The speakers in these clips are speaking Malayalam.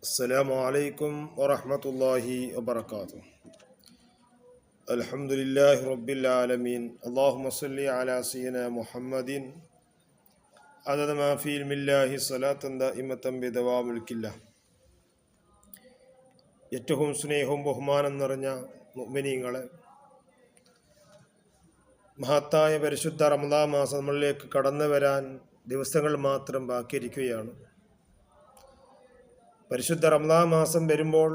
السلام عليكم ورحمة الله وبركاته. الحمد لله رب العالمين. اللهم صل على سيدنا محمد عدد ما في علم الله صلاة دائمة بدوام ملك الله. ഏറ്റവും സ്നേഹവും ബഹുമാനം നിറഞ്ഞ മുഅ്മിനീങ്ങളെ, മഹത്തായ പരിശുദ്ധ റമദാൻ മാസം നമ്മളിലേക്ക് കടന്നു വരാൻ ദിവസങ്ങൾ മാത്രം ബാക്കിയിരിക്കുകയാണ്. പരിശുദ്ധ റമദാൻ മാസം വരുമ്പോൾ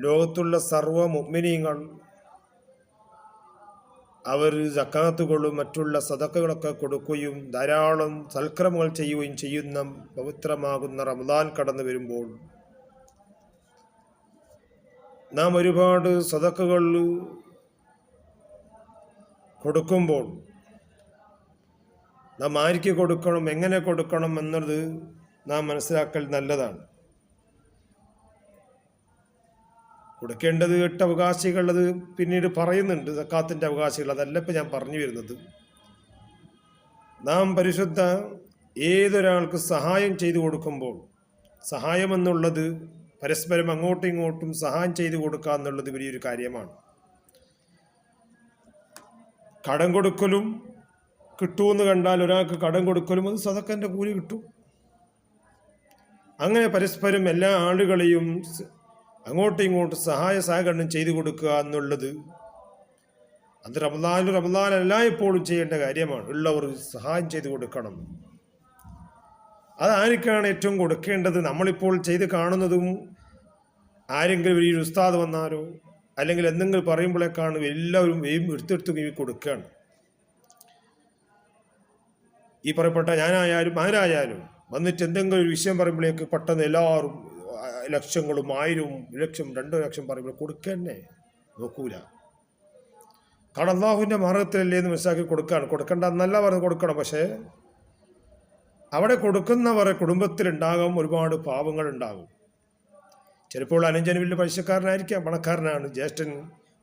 ലോകത്തുള്ള സർവ്വ മുഅ്മിനീങ്ങൾ അവർ സക്കാത്തുകളും മറ്റുള്ള സദഖകളൊക്കെ കൊടുക്കുകയും ധാരാളം സൽക്രമങ്ങൾ ചെയ്യുകയും ചെയ്യുന്ന പവിത്രമാകുന്ന റമദാൻ കടന്നു വരുമ്പോൾ നാം ഒരുപാട് സദഖകൾ കൊടുക്കുമ്പോൾ നാം ആർക്ക് കൊടുക്കണം, എങ്ങനെ കൊടുക്കണം എന്നത് നാം മനസ്സിലാക്കൽ നല്ലതാണ്. കൊടുക്കേണ്ടത് 8 അവകാശികൾ, അത് പിന്നീട് പറയുന്നുണ്ട്, സക്കാത്തിൻ്റെ അവകാശികൾ, അതല്ല ഇപ്പം ഞാൻ പറഞ്ഞു വരുന്നത്. നാം പരിശുദ്ധ ഏതൊരാൾക്ക് സഹായം ചെയ്തു കൊടുക്കുമ്പോൾ, സഹായം എന്നുള്ളത് പരസ്പരം അങ്ങോട്ടും ഇങ്ങോട്ടും സഹായം ചെയ്തു കൊടുക്കുക എന്നുള്ളത് വലിയൊരു കാര്യമാണ്. കടം കൊടുക്കലും കിട്ടുമെന്ന് കണ്ടാൽ ഒരാൾക്ക് കടം കൊടുക്കലും അത് സദഖന്റെ കൂലി കിട്ടും. അങ്ങനെ പരസ്പരം എല്ലാ ആളുകളെയും അങ്ങോട്ടും ഇങ്ങോട്ടും സഹായ സഹകരണം ചെയ്തു കൊടുക്കുക എന്നുള്ളത് അത് റമദാൻ എല്ലായ്പ്പോഴും ചെയ്യേണ്ട കാര്യമാണ്. ഉള്ളവർ സഹായം ചെയ്തു കൊടുക്കണം. അതാർക്കാണ് ഏറ്റവും കൊടുക്കേണ്ടത്? നമ്മളിപ്പോൾ ചെയ്ത് കാണുന്നതും ആരെങ്കിലും ഒരു ഉസ്താദ് വന്നാലോ അല്ലെങ്കിൽ എന്തെങ്കിലും പറയുമ്പോഴേക്കാണ് എല്ലാവരും എടുത്തെടുത്ത് കൊടുക്കുകയാണ്. ഈ പറയപ്പെട്ട ഞാനായാലും ആരായാലും വന്നിട്ട് എന്തെങ്കിലും ഒരു വിഷയം പറയുമ്പോഴേക്ക് പെട്ടെന്ന് എല്ലാവരും ലക്ഷങ്ങളും 1000 ലക്ഷം 2 ലക്ഷം പറയുമ്പോൾ കൊടുക്കന്നെ നോക്കൂല. കാരണം അല്ലാഹുവിൻ്റെ മാർഗത്തിലല്ലേ എന്ന് മനസ്സിലാക്കി കൊടുക്കണ്ട എന്നല്ല പറഞ്ഞ് കൊടുക്കണം. പക്ഷേ അവിടെ കൊടുക്കുന്നവരെ കുടുംബത്തിലുണ്ടാകും ഒരുപാട് പാവങ്ങളുണ്ടാകും. ചിലപ്പോൾ അനുജന് വലിയ പൈസക്കാരനായിരിക്കാം, പണക്കാരനാണ്. ജ്യേഷ്ഠൻ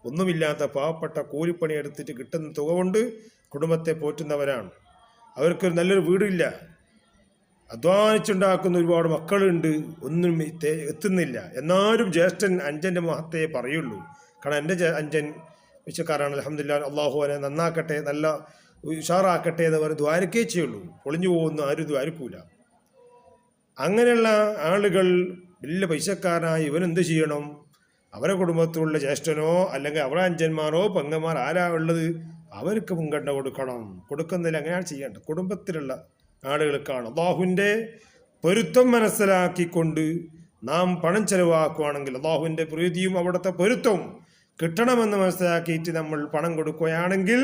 ഒന്നുമില്ലാത്ത പാവപ്പെട്ട കൂലിപ്പണി എടുത്തിട്ട് കിട്ടുന്ന തുക കൊണ്ട് കുടുംബത്തെ പോറ്റുന്നവരാണ്. അവർക്ക് നല്ലൊരു വീടില്ല, അധ്വാനിച്ചുണ്ടാക്കുന്ന ഒരുപാട് മക്കളുണ്ട്, ഒന്നും എത്തുന്നില്ല. എന്നാലും ജ്യേഷ്ഠൻ അഞ്ചൻ്റെ മഹത്വയെ പറയുള്ളൂ. കാരണം എൻ്റെ അഞ്ചൻ പൈസക്കാരാണ്, അൽഹംദുലില്ലാഹ്, അള്ളാഹു അവനെ നന്നാക്കട്ടെ, നല്ല ഉഷാറാക്കട്ടെ എന്ന് പറഞ്ഞ് ദ്വാരക്കേ ചെയ്യുള്ളൂ. പൊളിഞ്ഞു പോകുന്ന ആരും ദ്വാരക്കൂല. അങ്ങനെയുള്ള ആളുകൾ വലിയ പൈസക്കാരനായി ഇവനെന്ത് ചെയ്യണം? അവരെ കുടുംബത്തിലുള്ള ജ്യേഷ്ഠനോ അല്ലെങ്കിൽ അവരെ അഞ്ചന്മാരോ പെങ്ങന്മാർ ആരാ ഉള്ളത്, അവർക്ക് മുൻഗണന കൊടുക്കണം. കൊടുക്കുന്നതിൽ അങ്ങനെയാണ് ചെയ്യേണ്ടത്. കുടുംബത്തിലുള്ള ആളുകൾക്കാണ്. അല്ലാഹുവിൻ്റെ പൊരുത്തം മനസ്സിലാക്കിക്കൊണ്ട് നാം പണം ചെലവാക്കുകയാണെങ്കിൽ അല്ലാഹുവിൻ്റെ പ്രീതിയും അവിടുത്തെ പൊരുത്തവും കിട്ടണമെന്ന് മനസ്സിലാക്കിയിട്ട് നമ്മൾ പണം കൊടുക്കുകയാണെങ്കിൽ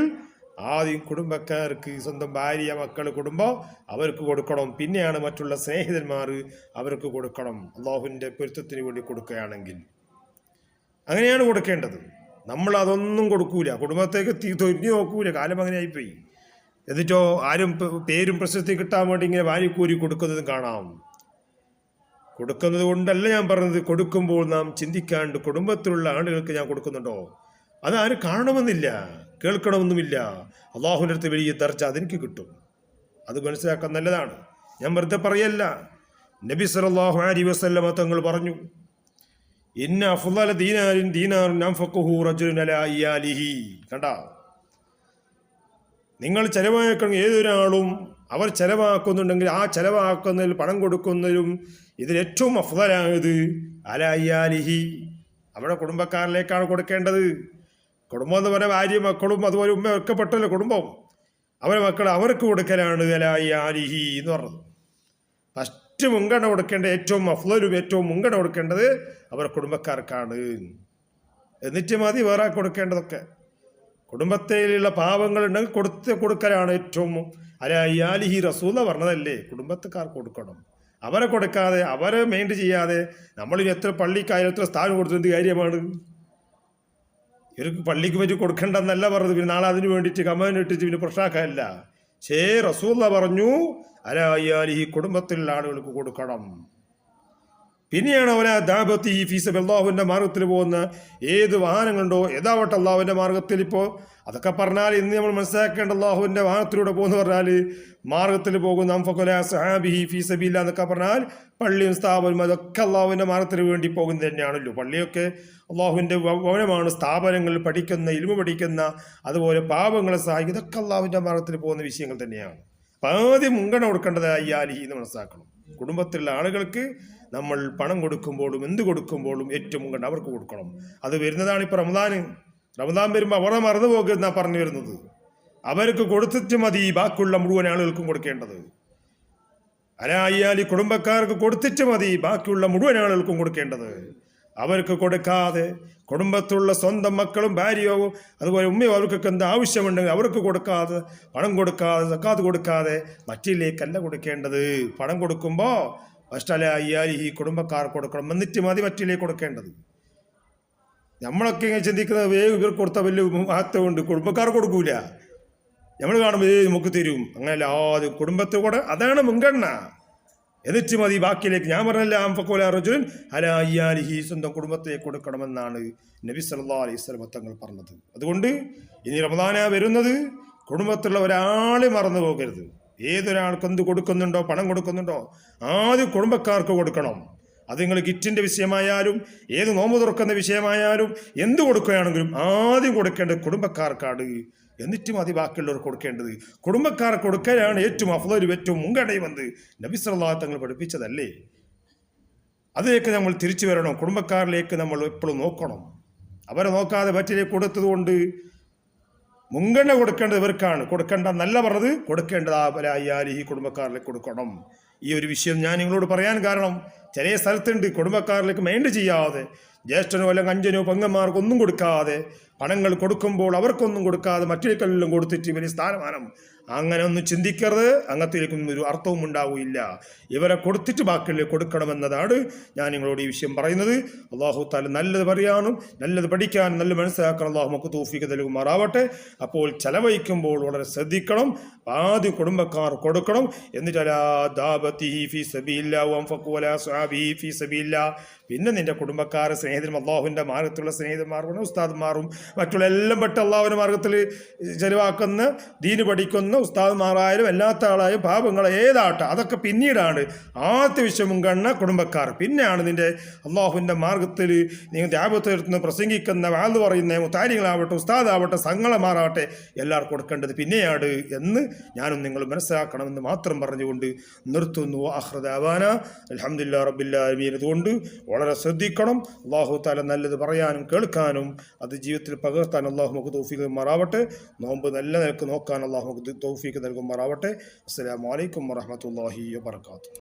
ആദ്യം കുടുംബക്കാർക്ക്, സ്വന്തം ഭാര്യ, മക്കൾ, കുടുംബം അവർക്ക് കൊടുക്കണം. പിന്നെയാണ് മറ്റുള്ള സ്നേഹിതന്മാർ അവർക്ക് കൊടുക്കണം. അല്ലാഹുവിൻ്റെ പൊരുത്തത്തിന് വേണ്ടി കൊടുക്കുകയാണെങ്കിൽ അങ്ങനെയാണ് കൊടുക്കേണ്ടത്. നമ്മൾ അതൊന്നും കൊടുക്കൂല, കുടുംബത്തേക്ക് തൊരിഞ്ഞു നോക്കൂല. കാലം അങ്ങനെ ആയിപ്പോയി. എന്നിട്ടോ ആരും പേരും പ്രശസ്തി കിട്ടാൻ വേണ്ടി ഇങ്ങനെ വാരിക്കൂരി കൊടുക്കുന്നതും കാണാം. കൊടുക്കുന്നത് കൊണ്ടല്ല ഞാൻ പറഞ്ഞത്, കൊടുക്കുമ്പോൾ നാം ചിന്തിക്കാണ്ട് കുടുംബത്തിലുള്ള ആളുകൾക്ക് ഞാൻ കൊടുക്കുന്നുണ്ടോ, അതാരും കാണണമെന്നില്ല, കേൾക്കണമെന്നുമില്ല. അള്ളാഹുവിൻ്റെ അടുത്ത് വലിയ ദർജ അതെനിക്ക് കിട്ടും. അത് മനസ്സിലാക്കാൻ നല്ലതാണ്. ഞാൻ വെറുതെ പറയല്ല. നബി സല്ലല്ലാഹു അലൈഹി വസല്ലമ തങ്ങൾ പറഞ്ഞു, ഇന്ന അഫ്ളല ദീനാറുൻ അൻഫഖഹു റജുലുൻ അലാ ഇയാലിഹി. കണ്ട, നിങ്ങൾ ചെലവാക്കണം. ഏതൊരാളും അവർ ചെലവാക്കുന്നുണ്ടെങ്കിൽ ആ ചെലവാക്കുന്നതിൽ പണം കൊടുക്കുന്നതിലും ഇതിലേറ്റവും അഫ്ളലായത് അലാ ഇയാലിഹി, അവിടെ കുടുംബക്കാരിലേക്കാണ് കൊടുക്കേണ്ടത്. കുടുംബം എന്ന് പറഞ്ഞാൽ ഭാര്യ, മക്കളും അതുപോലെ ഉമ്മ ഒക്കെ പെട്ടല്ലോ കുടുംബം. അവരെ മക്കൾ അവർക്ക് കൊടുക്കലാണ് അലാ ഇയാലിഹി എന്ന് പറഞ്ഞത്. ഫസ്റ്റ് മുൻഗണന കൊടുക്കേണ്ട, ഏറ്റവും അഫ്ളലും ഏറ്റവും മുൻഗണന കൊടുക്കേണ്ടത് അവർ കുടുംബക്കാർക്കാണ്. എന്നിട്ട് മതി വേറെ കൊടുക്കേണ്ടതൊക്കെ. കുടുംബത്തിലുള്ള പാവങ്ങളുണ്ടെങ്കിൽ കൊടുക്കലാണ് ഏറ്റവും അലാ ഇയാലിഹി. റസൂല പറഞ്ഞതല്ലേ കുടുംബക്കാർക്ക് കൊടുക്കണം. അവരെ കൊടുക്കാതെ, അവരെ മെയിൻറ്റ് ചെയ്യാതെ നമ്മളിന് എത്ര പള്ളിക്കായാലും എത്ര സ്ഥാനം കൊടുത്തത് കാര്യമാണ്? ഇവർക്ക് പള്ളിക്ക് പറ്റി കൊടുക്കേണ്ടെന്നല്ല പറഞ്ഞത്. പിന്നെ നാളെ അതിന് വേണ്ടിയിട്ട് കമാൻ ഇട്ടിട്ട് പിന്നെ പ്രശ്നമാക്കാനല്ല. റസൂല പറഞ്ഞു അലാ ഇയാലിഹി, കുടുംബത്തിലുള്ള ആളുകൾക്ക് കൊടുക്കണം. പിന്നെയാണ് അവനെ ദാബത്തി ഫീസബ് അള്ളാഹുവിൻ്റെ മാർഗത്തിൽ പോകുന്ന ഏത് വാഹനങ്ങളുണ്ടോ ഏതാവട്ടെ അള്ളാഹുവിൻ്റെ മാർഗത്തിൽ ഇപ്പോൾ അതൊക്കെ പറഞ്ഞാൽ ഇന്ന് നമ്മൾ മനസ്സിലാക്കേണ്ട അള്ളാഹുവിൻ്റെ വാഹനത്തിലൂടെ പോകുന്നു പറഞ്ഞാൽ മാർഗത്തിൽ പോകുന്ന അംഫഖുല സഹാബിഹി ഫീസബില്ല എന്നൊക്കെ പറഞ്ഞാൽ പള്ളിയും സ്ഥാപനവും അതൊക്കെ അള്ളാഹുവിൻ്റെ മാർഗത്തിന് വേണ്ടി പോകുന്നത് തന്നെയാണല്ലോ. പള്ളിയൊക്കെ അള്ളാഹുവിൻ്റെ ഭവനമാണ്. സ്ഥാപനങ്ങൾ പഠിക്കുന്ന ഇൽമു പഠിക്കുന്ന അതുപോലെ പാപങ്ങളെ സഹായിക്കും ഇതൊക്കെ അള്ളാഹുവിൻ്റെ മാർഗത്തിൽ പോകുന്ന വിഷയങ്ങൾ തന്നെയാണ്. അപ്പം ആദ്യം മുൻഗണന കൊടുക്കേണ്ടത് അയ്യാലിഹി എന്ന് മനസ്സിലാക്കണം. കുടുംബത്തിലുള്ള ആളുകൾക്ക് നമ്മൾ പണം കൊടുക്കുമ്പോഴും എന്ത് കൊടുക്കുമ്പോഴും ഏറ്റവും മുൻഗണന അവർക്ക് കൊടുക്കണം. അത് വരുന്നതാണ് ഇപ്പോൾ റമദാൻ വരുമ്പോൾ അവരെ മറന്നു പോകുന്ന പറഞ്ഞു വരുന്നത്. അവർക്ക് കൊടുത്തിട്ട് മതി ബാക്കിയുള്ള മുഴുവൻ ആളുകൾക്കും കൊടുക്കേണ്ടത്. അയ്യാലി കുടുംബക്കാർക്ക് കൊടുത്തിട്ട് മതി ബാക്കിയുള്ള മുഴുവൻ ആളുകൾക്കും കൊടുക്കേണ്ടത്. അവർക്ക് കൊടുക്കാതെ കുടുംബത്തിലുള്ള സ്വന്തം മക്കളും ഭാര്യയോ അതുപോലെ ഉമ്മയോ അവർക്കൊക്കെ എന്ത് ആവശ്യമുണ്ടെങ്കിൽ അവർക്ക് കൊടുക്കാതെ പണം കൊടുക്കാതെ സക്കാത്ത് കൊടുക്കാതെ മറ്റിലേക്കല്ല കൊടുക്കേണ്ടത്. പണം കൊടുക്കുമ്പോൾ ഫസ്റ്റ് അയ്യാലി ഈ കുടുംബക്കാർ കൊടുക്കണം, എന്നിട്ട് മതി മറ്റിലേക്ക് കൊടുക്കേണ്ടത്. നമ്മളൊക്കെ ഇങ്ങനെ ചിന്തിക്കുന്നത് വേഗം ഇവർക്ക് കൊടുത്ത വലിയ മഹത്വമുണ്ട്, കുടുംബക്കാർ കൊടുക്കൂല. നമ്മൾ കാണുമ്പോൾ നമുക്ക് തരും. അങ്ങനെയല്ല, ആദ്യം കുടുംബത്തെ കൂടെ അതാണ് മുൻഗണന. എന്നിട്ട് മതി ബാക്കിയിലേക്ക്. ഞാൻ പറഞ്ഞല്ല അംഫഖുല റജുലൻ അലാ അയ്യാലിഹി സ്വന്തം കുടുംബത്തെ കൊടുക്കണമെന്നാണ് നബി സല്ലല്ലാഹു അലൈഹി വസല്ലം തങ്ങൾ പറഞ്ഞത്. അതുകൊണ്ട് ഇനി റമദാന വരുന്നത് കുടുംബത്തിലുള്ള ഒരാളെ മറന്നു പോകരുത്. ഏതൊരാൾക്ക് എന്ത് കൊടുക്കുന്നുണ്ടോ പണം കൊടുക്കുന്നുണ്ടോ ആദ്യം കുടുംബക്കാർക്ക് കൊടുക്കണം. അത് നിങ്ങൾ കിറ്റിൻ്റെ വിഷയമായാലും ഏത് നോമ്പ് തുറക്കുന്ന വിഷയമായാലും എന്ത് കൊടുക്കുകയാണെങ്കിലും ആദ്യം കൊടുക്കേണ്ടത് കുടുംബക്കാർക്കാണ്. എന്നിട്ട് മതി ബാക്കിയുള്ളവർക്ക് കൊടുക്കേണ്ടത്. കുടുംബക്കാർ കൊടുക്കലാണ് ഏറ്റവും അഫ്ളൽ, ഏറ്റവും മുൻഗണനയെന്ന് നബി സല്ലല്ലാഹു തങ്ങൾ പഠിപ്പിച്ചതല്ലേ. അതിലേക്ക് നമ്മൾ തിരിച്ചു വരണം. കുടുംബക്കാരിലേക്ക് നമ്മൾ എപ്പോഴും നോക്കണം. അവരെ നോക്കാതെ മറ്റിലേക്ക് കൊടുത്തതുകൊണ്ട് മുൻഗണന കൊടുക്കേണ്ടത് ഇവർക്കാണ്. കൊടുക്കേണ്ട എന്നല്ല പറഞ്ഞത്, കൊടുക്കേണ്ടത് അയ്യാലിഹി കുടുംബക്കാരിലേക്ക് കൊടുക്കണം. ഈ ഒരു വിഷയം ഞാൻ നിങ്ങളോട് പറയാൻ കാരണം ചില സ്ഥലത്തുണ്ട് കുടുംബക്കാരിലേക്ക് മൈൻഡ് ചെയ്യാതെ ജ്യേഷ്ഠനോ അല്ലെങ്കിൽ അഞ്ചനോ പെങ്ങന്മാർക്കൊന്നും കൊടുക്കാതെ പണങ്ങൾ കൊടുക്കുമ്പോൾ അവർക്കൊന്നും കൊടുക്കാതെ മറ്റേക്കെല്ലാം കൊടുത്തിട്ട് വലിയ സ്ഥാനമാനം. അങ്ങനെ ഒന്നും ചിന്തിക്കരുത്. അങ്ങനത്തേക്കൊന്നും ഒരു അർത്ഥവും ഉണ്ടാവില്ല. ഇവരെ കൊടുത്തിട്ട് ബാക്കിയുള്ള കൊടുക്കണമെന്നതാണ് ഞാൻ നിങ്ങളോട് ഈ വിഷയം പറയുന്നത്. അള്ളാഹു താല നല്ലത് പറയാനും നല്ലത് പഠിക്കാനും നല്ല മനസ്സിലാക്കണം അള്ളാഹു നമുക്ക് തൗഫീഖ് നൽകുമാറാവട്ടെ. അപ്പോൾ ചെലവഴിക്കുമ്പോൾ വളരെ ശ്രദ്ധിക്കണം. ആദ്യം കുടുംബക്കാർ കൊടുക്കണം. എന്നിട്ട് പിന്നെ നിന്റെ കുടുംബക്കാരെ സ്നേഹിതരും അള്ളാഹുവിൻ്റെ മാർഗത്തിലുള്ള സ്നേഹിതന്മാർ ഉസ്താദ്മാരും മറ്റുള്ള എല്ലാം പെട്ട അള്ളാഹുവിൻ്റെ മാർഗത്തിൽ ചെലവാക്കുന്ന ദീന് പഠിക്കുന്ന ഉസ്താദ്മാരായാലും എല്ലാത്ത ആളായും പാപങ്ങളെ ഏതാട്ടെ അതൊക്കെ പിന്നീടാണ്. ആദ്യത്തെ വിഷയം മുൻഗണന കുടുംബക്കാർ. പിന്നെയാണ് നിന്റെ അള്ളാഹുവിൻ്റെ മാർഗത്തിൽ നിങ്ങൾ ദ്യാപത്തെടുത്തുന്ന പ്രസംഗിക്കുന്ന വാഴ്ന്നു പറയുന്ന മുത്താരികളാവട്ടെ ഉസ്താദാവട്ടെ സംഘളമാറാവട്ടെ എല്ലാവർക്കും കൊടുക്കേണ്ടത് പിന്നെയാണ് എന്ന് ഞാനും നിങ്ങൾ മനസ്സിലാക്കണമെന്ന് മാത്രം പറഞ്ഞുകൊണ്ട് നിർത്തുന്നു. ആഖിറദഅവാന അൽഹംദുലില്ലാഹി റബ്ബിൽ ആലമീൻ. അതുകൊണ്ട് വളരെ ശ്രദ്ധിക്കണം. അള്ളാഹു തആല നല്ലത് പറയാനും കേൾക്കാനും അത് ജീവിതത്തിൽ പകർത്താൻ അള്ളാഹു നമുക്ക് തൗഫീഖ് നൽകുമാറാവട്ടെ. നോമ്പ് നല്ല നിലക്ക് നോക്കാൻ അള്ളാഹു നമുക്ക് തൗഫീഖ് നൽകുമാറാവട്ടെ. അസ്സലാമു അലൈക്കും വറഹ്മത്തുള്ളാഹി വബറകാതുഹു.